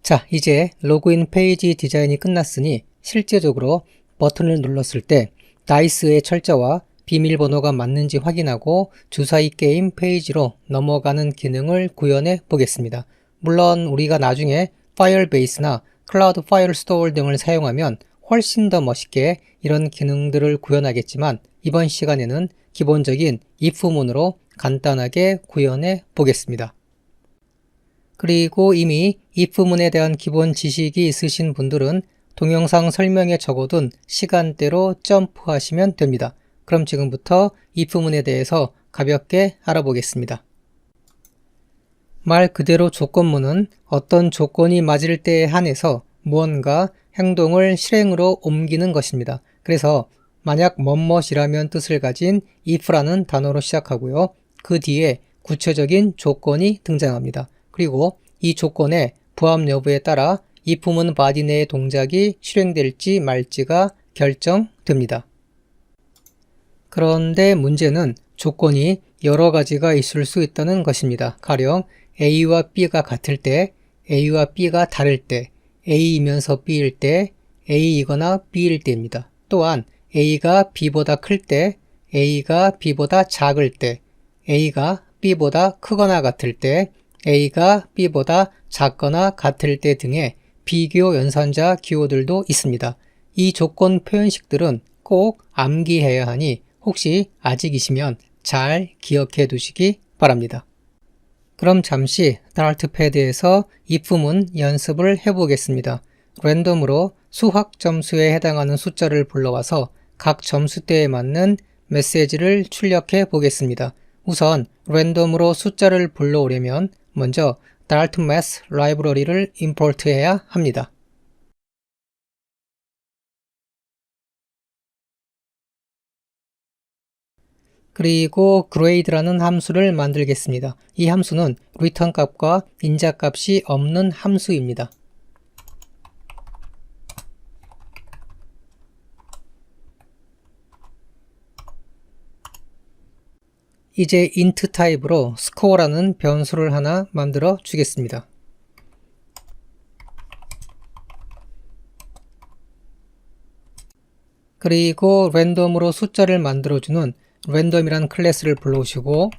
자, 이제 로그인 페이지 디자인이 끝났으니 실제적으로 버튼을 눌렀을 때 다이스의 철자와 비밀번호가 맞는지 확인하고 주사위 게임 페이지로 넘어가는 기능을 구현해 보겠습니다. 물론 우리가 나중에 파이어베이스나 클라우드 파일 스토어 등을 사용하면 훨씬 더 멋있게 이런 기능들을 구현하겠지만 이번 시간에는 기본적인 if문으로 간단하게 구현해 보겠습니다. 그리고 이미 if문에 대한 기본 지식이 있으신 분들은 동영상 설명에 적어둔 시간대로 점프하시면 됩니다. 그럼 지금부터 if문에 대해서 가볍게 알아보겠습니다. 말 그대로 조건문은 어떤 조건이 맞을 때에 한해서 무언가 행동을 실행으로 옮기는 것입니다. 그래서 만약 뭐뭇이라면 뜻을 가진 if라는 단어로 시작하고요. 그 뒤에 구체적인 조건이 등장합니다. 그리고 이 조건의 부합 여부에 따라 if문 바디 내의 동작이 실행될지 말지가 결정됩니다. 그런데 문제는 조건이 여러 가지가 있을 수 있다는 것입니다. 가령 A와 B가 같을 때, A와 B가 다를 때, A이면서 B일 때, A이거나 B일 때입니다. 또한 A가 B보다 클 때, A가 B보다 작을 때, A가 B보다 크거나 같을 때, A가 B보다 작거나 같을 때 등의 비교 연산자 기호들도 있습니다. 이 조건 표현식들은 꼭 암기해야 하니 혹시 아직이시면 잘 기억해 두시기 바랍니다. 그럼 잠시 달트패드에서 if문 연습을 해보겠습니다. 랜덤으로 수학 점수에 해당하는 숫자를 불러와서 각 점수대에 맞는 메시지를 출력해 보겠습니다. 우선 랜덤으로 숫자를 불러오려면 먼저 dartmath 라이브러리를 임포트해야 합니다. 그리고 grade라는 함수를 만들겠습니다. 이 함수는 return 값과 인자 값이 없는 함수입니다. 이제 int 타입으로 score라는 변수를 하나 만들어 주겠습니다. 그리고 랜덤으로 숫자를 만들어주는 랜덤이란 클래스를 불러오시고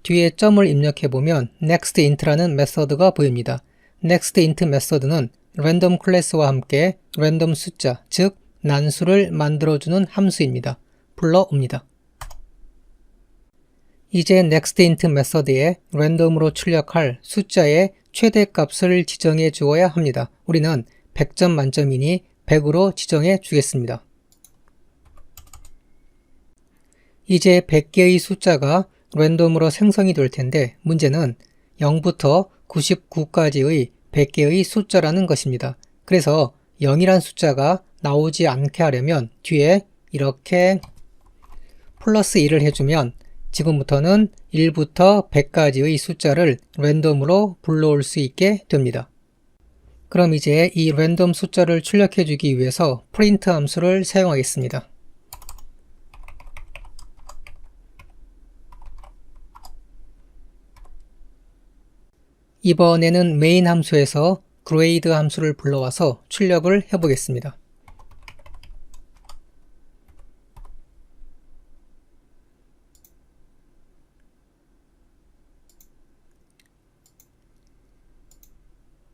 뒤에 점을 입력해보면 nextInt라는 메서드가 보입니다. nextInt 메서드는 랜덤 클래스와 함께 랜덤 숫자, 즉 난수를 만들어주는 함수입니다. 불러옵니다. 이제 nextInt 메서드에 랜덤으로 출력할 숫자의 최대값을 지정해 주어야 합니다. 우리는 100점 만점이니 100으로 지정해 주겠습니다. 이제 100개의 숫자가 랜덤으로 생성이 될 텐데 문제는 0부터 99까지의 100개의 숫자라는 것입니다. 그래서 0이란 숫자가 나오지 않게 하려면 뒤에 이렇게 플러스 1을 해주면 지금부터는 1부터 100까지의 숫자를 랜덤으로 불러올 수 있게 됩니다. 그럼 이제 이 랜덤 숫자를 출력해 주기 위해서 print 함수를 사용하겠습니다. 이번에는 메인 함수에서 grade 함수를 불러와서 출력을 해보겠습니다.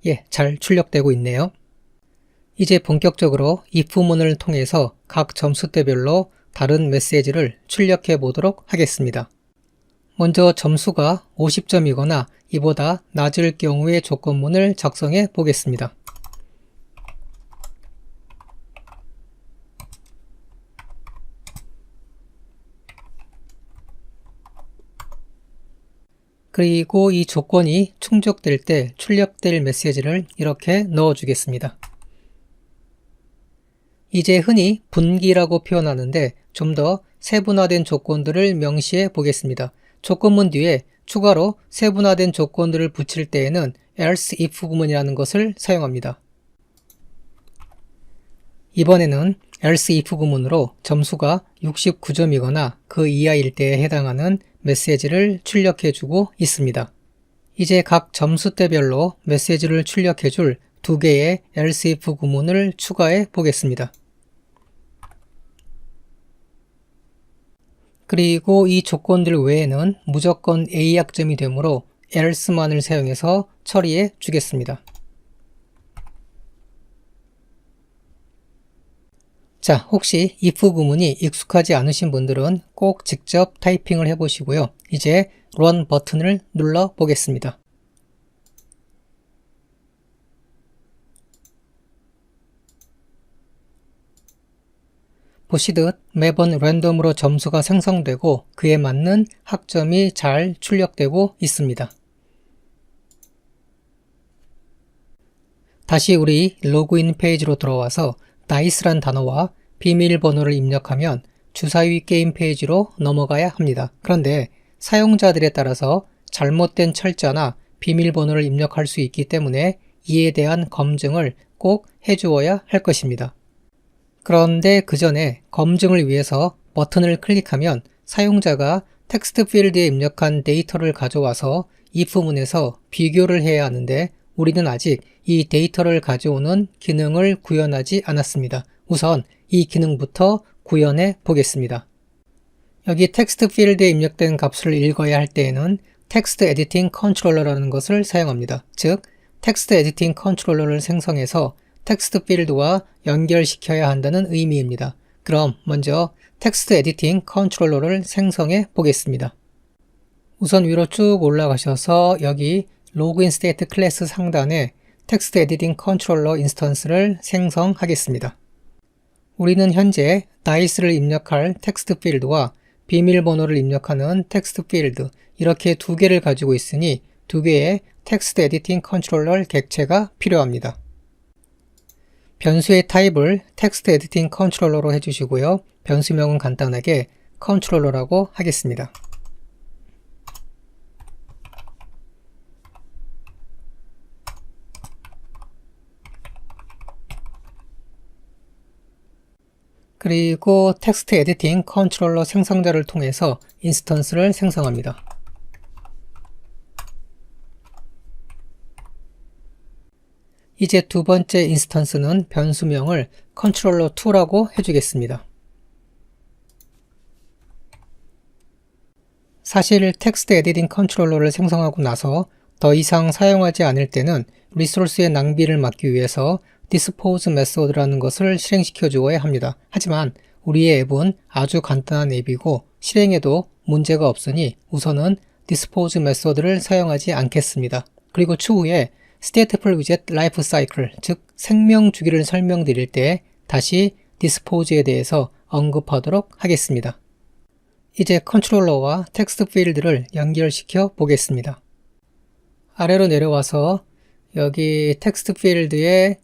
예, 잘 출력되고 있네요. 이제 본격적으로 if문을 통해서 각 점수대별로 다른 메시지를 출력해 보도록 하겠습니다. 먼저 점수가 50점이거나 이보다 낮을 경우의 조건문을 작성해 보겠습니다. 그리고 이 조건이 충족될 때 출력될 메시지를 이렇게 넣어 주겠습니다. 이제 흔히 분기라고 표현하는데 좀 더 세분화된 조건들을 명시해 보겠습니다. 조건문 뒤에 추가로 세분화된 조건들을 붙일 때에는 else if 구문이라는 것을 사용합니다. 이번에는 else if 구문으로 점수가 69점이거나 그 이하일 때에 해당하는 메시지를 출력해 주고 있습니다. 이제 각 점수대별로 메시지를 출력해줄 두 개의 else if 구문을 추가해 보겠습니다. 그리고 이 조건들 외에는 무조건 A 약점이 되므로 else만을 사용해서 처리해 주겠습니다. 자, 혹시 if 구문이 익숙하지 않으신 분들은 꼭 직접 타이핑을 해보시고요. 이제 run 버튼을 눌러 보겠습니다. 보시듯 매번 랜덤으로 점수가 생성되고 그에 맞는 학점이 잘 출력되고 있습니다. 다시 우리 로그인 페이지로 들어와서 dice란 단어와 비밀번호를 입력하면 주사위 게임 페이지로 넘어가야 합니다. 그런데 사용자들에 따라서 잘못된 철자나 비밀번호를 입력할 수 있기 때문에 이에 대한 검증을 꼭 해주어야 할 것입니다. 그런데 그 전에 검증을 위해서 버튼을 클릭하면 사용자가 텍스트 필드에 입력한 데이터를 가져와서 if문에서 비교를 해야 하는데 우리는 아직 이 데이터를 가져오는 기능을 구현하지 않았습니다. 우선 이 기능부터 구현해 보겠습니다. 여기 텍스트 필드에 입력된 값을 읽어야 할 때에는 텍스트 에디팅 컨트롤러라는 것을 사용합니다. 즉, 텍스트 에디팅 컨트롤러를 생성해서 텍스트 필드와 연결시켜야 한다는 의미입니다. 그럼 먼저 텍스트 에디팅 컨트롤러를 생성해 보겠습니다. 우선 위로 쭉 올라가셔서 여기 로그인 스테이트 클래스 상단에 텍스트 에디팅 컨트롤러 인스턴스를 생성하겠습니다. 우리는 현재 dice를 입력할 텍스트 필드와 비밀번호를 입력하는 텍스트 필드 이렇게 두 개를 가지고 있으니 두 개의 텍스트 에디팅 컨트롤러 객체가 필요합니다. 변수의 타입을 텍스트 에디팅 컨트롤러로 해주시고요. 변수명은 간단하게 컨트롤러라고 하겠습니다. 그리고 텍스트 에디팅 컨트롤러 생성자를 통해서 인스턴스를 생성합니다. 이제 두 번째 인스턴스는 변수명을 controller2라고 해주겠습니다. 사실 텍스트 에디팅 컨트롤러를 생성하고 나서 더 이상 사용하지 않을 때는 리소스의 낭비를 막기 위해서 dispose method라는 것을 실행시켜 주어야 합니다. 하지만 우리의 앱은 아주 간단한 앱이고 실행에도 문제가 없으니 우선은 dispose method를 사용하지 않겠습니다. 그리고 추후에 stateful widget life cycle, 즉 생명 주기를 설명드릴 때 다시 dispose에 대해서 언급하도록 하겠습니다. 이제 컨트롤러와 텍스트 필드를 연결시켜 보겠습니다. 아래로 내려와서 여기 텍스트 필드에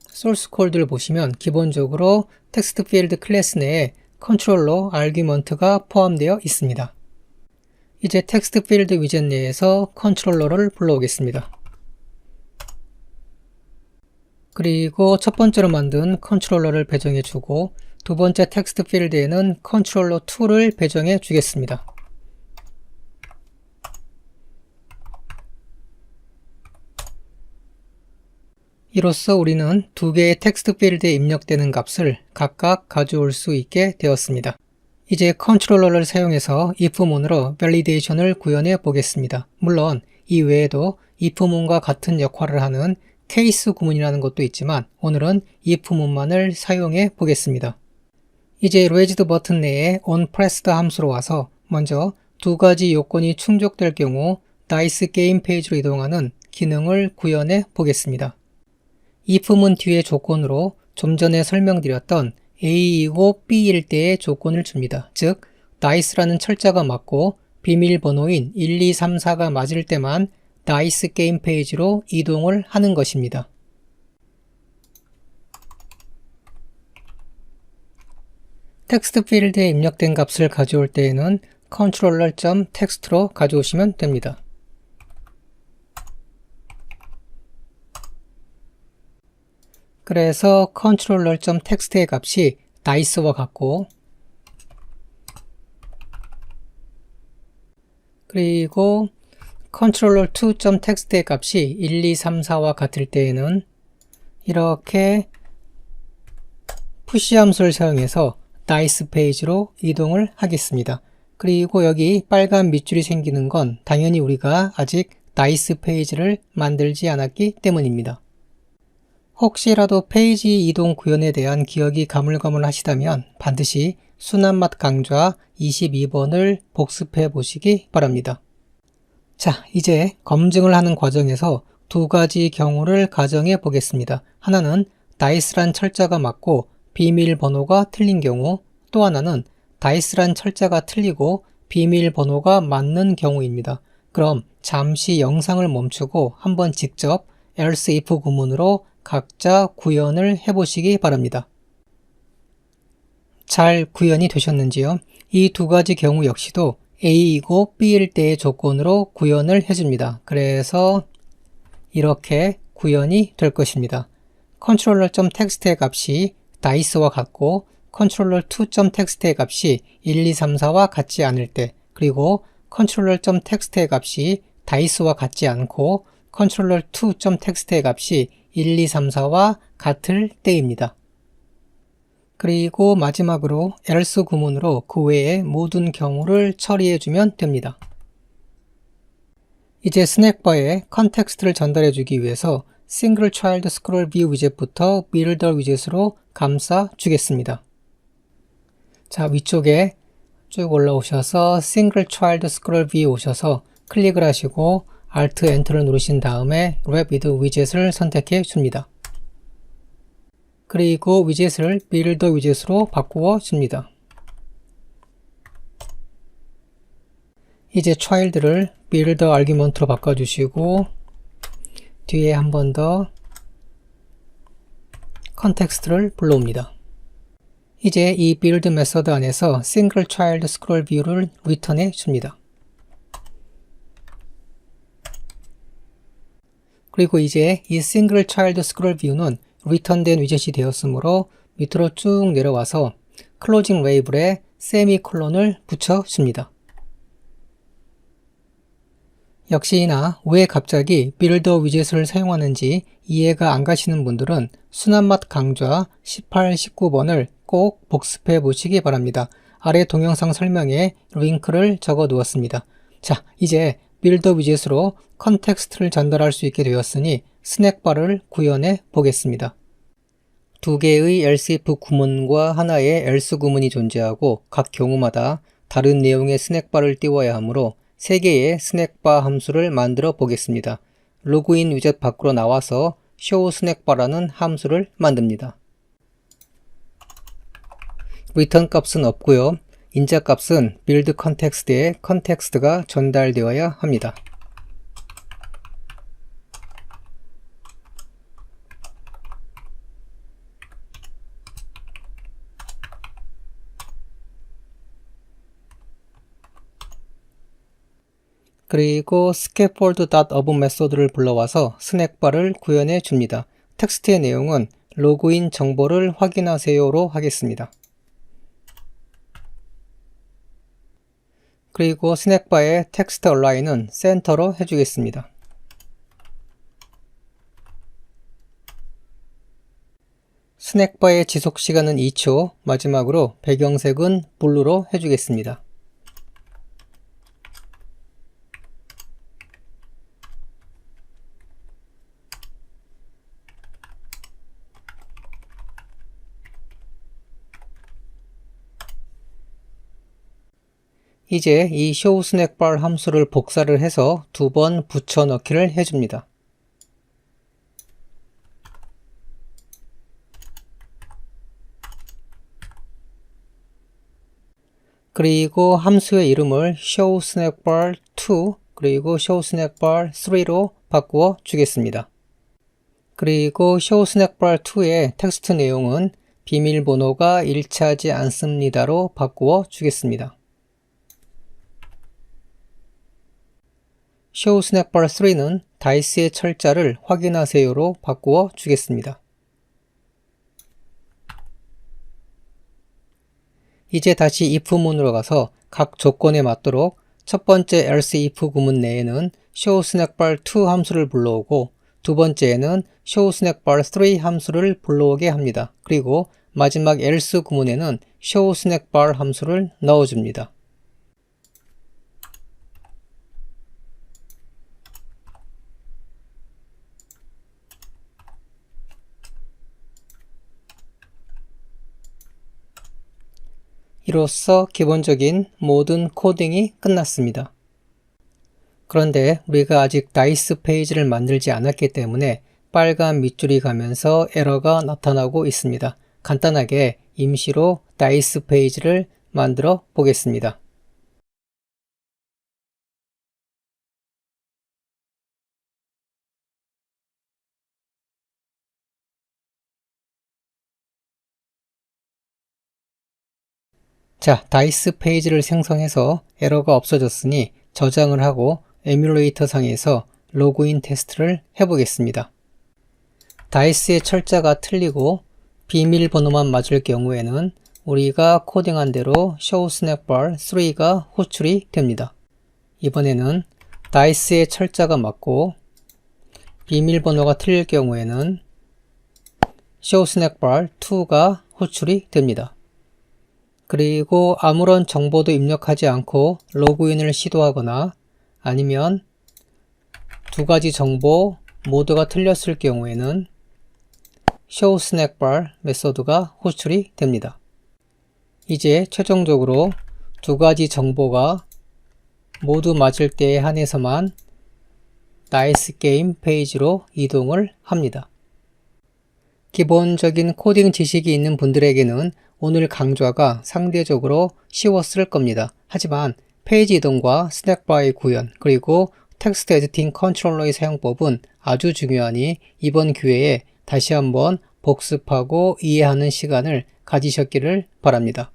소스 코드를 보시면 기본적으로 텍스트 필드 클래스 내에 컨트롤러 아규먼트가 포함되어 있습니다. 이제 텍스트 필드 위젯 내에서 컨트롤러를 불러오겠습니다. 그리고 첫 번째로 만든 컨트롤러를 배정해 주고 두 번째 텍스트 필드에는 controller2를 배정해 주겠습니다. 이로써 우리는 두 개의 텍스트 필드에 입력되는 값을 각각 가져올 수 있게 되었습니다. 이제 컨트롤러를 사용해서 if문으로 validation을 구현해 보겠습니다. 물론 이 외에도 if문과 같은 역할을 하는 케이스 구문이라는 것도 있지만 오늘은 if문만을 사용해 보겠습니다. 이제 raised 버튼 내에 onPressed 함수로 와서 먼저 두 가지 요건이 충족될 경우 dice 게임 페이지로 이동하는 기능을 구현해 보겠습니다. if문 뒤에 조건으로 좀 전에 설명드렸던 A이고 B일 때의 조건을 줍니다. 즉, dice라는 철자가 맞고 비밀번호인 1, 2, 3, 4가 맞을 때만 dice 게임 페이지로 이동을 하는 것입니다. 텍스트 필드에 입력된 값을 가져올 때에는 controller.text로 가져오시면 됩니다. 그래서 controller.text의 값이 dice와 같고 그리고 controller2.txt의 값이 1, 2, 3, 4와 같을 때에는 이렇게 푸시 함수를 사용해서 다이스 페이지로 이동을 하겠습니다. 그리고 여기 빨간 밑줄이 생기는 건 당연히 우리가 아직 다이스 페이지를 만들지 않았기 때문입니다. 혹시라도 페이지 이동 구현에 대한 기억이 가물가물하시다면 반드시 순환맛 강좌 22번을 복습해 보시기 바랍니다. 자, 이제 검증을 하는 과정에서 두 가지 경우를 가정해 보겠습니다. 하나는 다이스란 철자가 맞고 비밀번호가 틀린 경우, 또 하나는 다이스란 철자가 틀리고 비밀번호가 맞는 경우입니다. 그럼 잠시 영상을 멈추고 한번 직접 else if 구문으로 각자 구현을 해보시기 바랍니다. 잘 구현이 되셨는지요? 이 두 가지 경우 역시도 A이고 B일 때의 조건으로 구현을 해줍니다. 그래서 이렇게 구현이 될 것입니다. controller.txt의 값이 다이스와 같고 controller2.txt의 값이 1, 2, 3, 4와 같지 않을 때, 그리고 controller.txt의 값이 다이스와 같지 않고 controller2.txt의 값이 1, 2, 3, 4와 같을 때입니다. 그리고 마지막으로 else 구문으로 그 외의 모든 경우를 처리해주면 됩니다. 이제 스낵바에 컨텍스트를 전달해주기 위해서 Single Child Scroll View 위젯부터 Builder 위젯으로 감싸 주겠습니다. 자, 위쪽에 쭉 올라오셔서 Single Child Scroll View 오셔서 클릭을 하시고 Alt Enter를 누르신 다음에 Wrap with 위젯을 선택해 줍니다. 그리고 위젯을 Builder 위젯으로 바꾸어 줍니다. 이제 child를 builder argument로 바꿔주시고 뒤에 한 번 더 컨텍스트를 불러옵니다. 이제 이 build 메서드 안에서 single child scroll view를 리턴해 줍니다. 그리고 이제 이 single child scroll view는 리턴된 위젯이 되었으므로 밑으로 쭉 내려와서 클로징 레이블에 세미콜론을 붙여줍니다. 역시나 왜 갑자기 빌더 위젯을 사용하는지 이해가 안 가시는 분들은 순환맛 강좌 18, 19번을 꼭 복습해 보시기 바랍니다. 아래 동영상 설명에 링크를 적어 두었습니다. 자, 이제 빌더 위젯으로 컨텍스트를 전달할 수 있게 되었으니 스낵바를 구현해 보겠습니다. 두 개의 else if 구문과 하나의 else 구문이 존재하고 각 경우마다 다른 내용의 스낵바를 띄워야 하므로 3개의 스낵바 함수를 만들어 보겠습니다. 로그인 위젯 밖으로 나와서 show 스낵바라는 함수를 만듭니다. return 값은 없고요. 인자 값은 build context에 context가 전달되어야 합니다. 그리고 scaffold.of 메소드를 불러와서 스낵바를 구현해 줍니다. 텍스트의 내용은 로그인 정보를 확인하세요로 하겠습니다. 그리고 스낵바의 텍스트 얼라인은 센터로 해주겠습니다. 스낵바의 지속시간은 2초, 마지막으로 배경색은 블루로 해주겠습니다. 이제 이 show 스낵바 함수를 복사를 해서 2번 붙여넣기를 해줍니다. 그리고 함수의 이름을 show 스낵바 2 그리고 show 스낵바 3로 바꾸어 주겠습니다. 그리고 show 스낵바 2의 텍스트 내용은 비밀번호가 일치하지 않습니다로 바꾸어 주겠습니다. show 스낵바 3는 다이스의 철자를 확인하세요로 바꾸어 주겠습니다. 이제 다시 if 문으로 가서 각 조건에 맞도록 첫 번째 else if 구문 내에는 showSnackBar2 함수를 불러오고 두 번째에는 showSnackBar3 함수를 불러오게 합니다. 그리고 마지막 else 구문에는 showSnackBar 함수를 넣어줍니다. 이로써 기본적인 모든 코딩이 끝났습니다. 그런데 우리가 아직 다이스 페이지를 만들지 않았기 때문에 빨간 밑줄이 가면서 에러가 나타나고 있습니다. 간단하게 임시로 다이스 페이지를 만들어 보겠습니다. 자, 다이스 페이지를 생성해서 에러가 없어졌으니 저장을 하고 에뮬레이터 상에서 로그인 테스트를 해보겠습니다. 다이스의 철자가 틀리고 비밀번호만 맞을 경우에는 우리가 코딩한 대로 showSnackBar3가 호출이 됩니다. 이번에는 다이스의 철자가 맞고 비밀번호가 틀릴 경우에는 showSnackBar2가 호출이 됩니다. 그리고 아무런 정보도 입력하지 않고 로그인을 시도하거나 아니면 두 가지 정보 모두가 틀렸을 경우에는 showSnackBar 메소드가 호출이 됩니다. 이제 최종적으로 두 가지 정보가 모두 맞을 때에 한해서만 다이스 게임 페이지로 이동을 합니다. 기본적인 코딩 지식이 있는 분들에게는 오늘 강좌가 상대적으로 쉬웠을 겁니다. 하지만 페이지 이동과 스낵바의 구현 그리고 텍스트 에디팅 컨트롤러의 사용법은 아주 중요하니 이번 기회에 다시 한번 복습하고 이해하는 시간을 가지셨기를 바랍니다.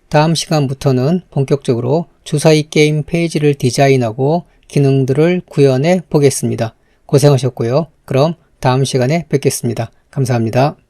다음 시간부터는 본격적으로 주사위 게임 페이지를 디자인하고 기능들을 구현해 보겠습니다. 고생하셨고요. 그럼 다음 시간에 뵙겠습니다. 감사합니다.